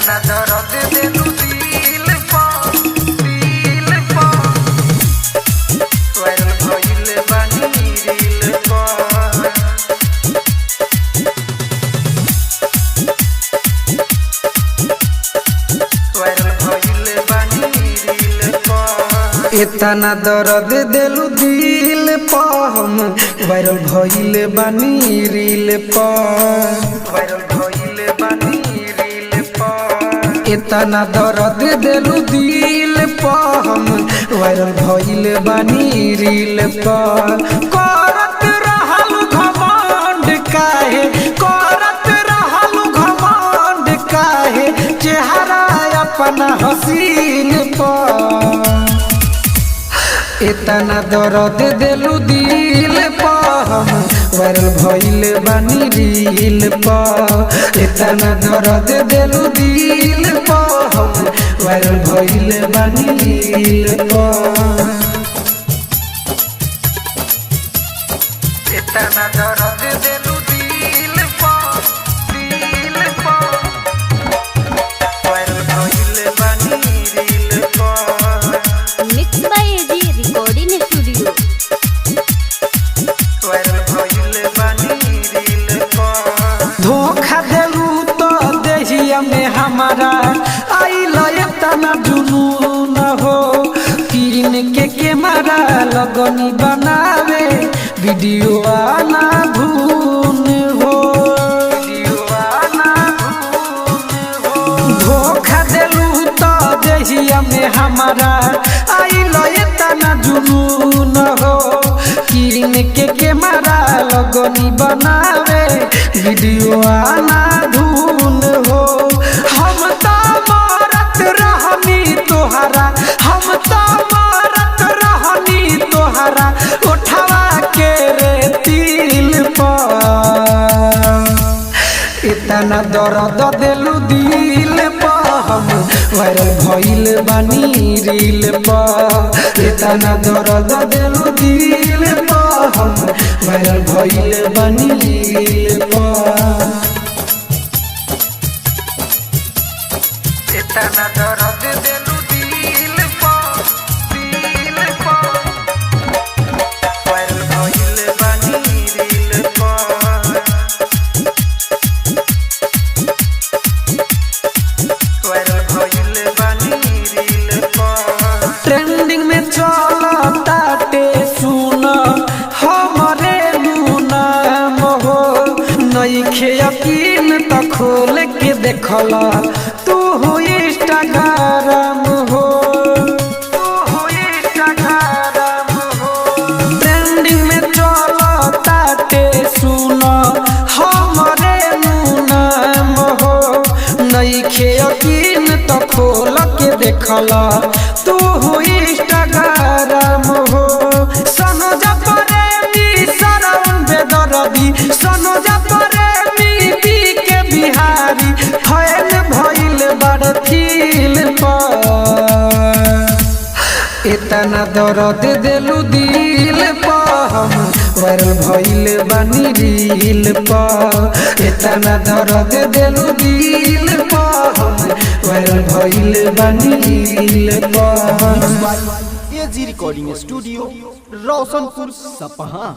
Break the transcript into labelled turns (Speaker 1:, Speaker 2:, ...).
Speaker 1: इतना दर्द देलू दिल पा वायरल भइल बानी रील पा इतना दर्द देलू दिल पा हम वायरल भइल बानी रील पा वायरल भइल बानी रील पा इतना दर्द देलू दिल पा हम वायरल भइल बानी रील पा करत रहलू घमंड काहे करत रहलू घमंड काहे चेहरा अपना हसीन पा इतना दर्द देलू दिल पा हम वायरल भइल बानी रील पा इतना दर्द देलू दिल पा हम वायरल भइल बानी रील पा इतना दर्द देलू दिल पा वायरल भइल बानी रील पा
Speaker 2: mix by AG recording studio.
Speaker 1: धोखा देलू तो देहिया में हमारा आइल इतना जुनून हो किन के कैमरा लगनी बनावे वीडियो आना धून हो धोखा देलू तो देहिया में हमारा आइल इतना जुनून हो किन के कैमरा लगनी बनावे वीडियो आना धून हो हम तो मारत रहनी तोहरा हम तो मारत रहनी तोहरा उठवा के रे तिल पर इतना दर्द देलू दिल पा हम वायरल भइल बानी रील पा इतना दर्द देलू दिल पा हम वायरल भइल बानी रील पा इतना दर्द देलू दिल पा वायरल भइल बानी रील पा ट्रेंडिंग में चलताटे सुन हमरे नाम हो नइखे यकीन त खोल के देखला तू हो इंस्टाग्राम हो ट्रेंडिंग में चलताटे सुन हमरे नाम हो नइखे यकीन त खोल के देखला तू हो इंस्टाग्राम हो सनोजा प्रेमी सरवन बेदरदी सनोजा प्रेमी बी के बिहारी फैल भइल बड़ फील पर इतना दर्द देलू दिल पा हम वायरल भइल बानी रील पा इतना दर्द देलू दिल पा हम वायरल भइल बानी रील पा
Speaker 3: एजी रिकॉर्डिंग स्टूडियो रोशनपुर सपहा।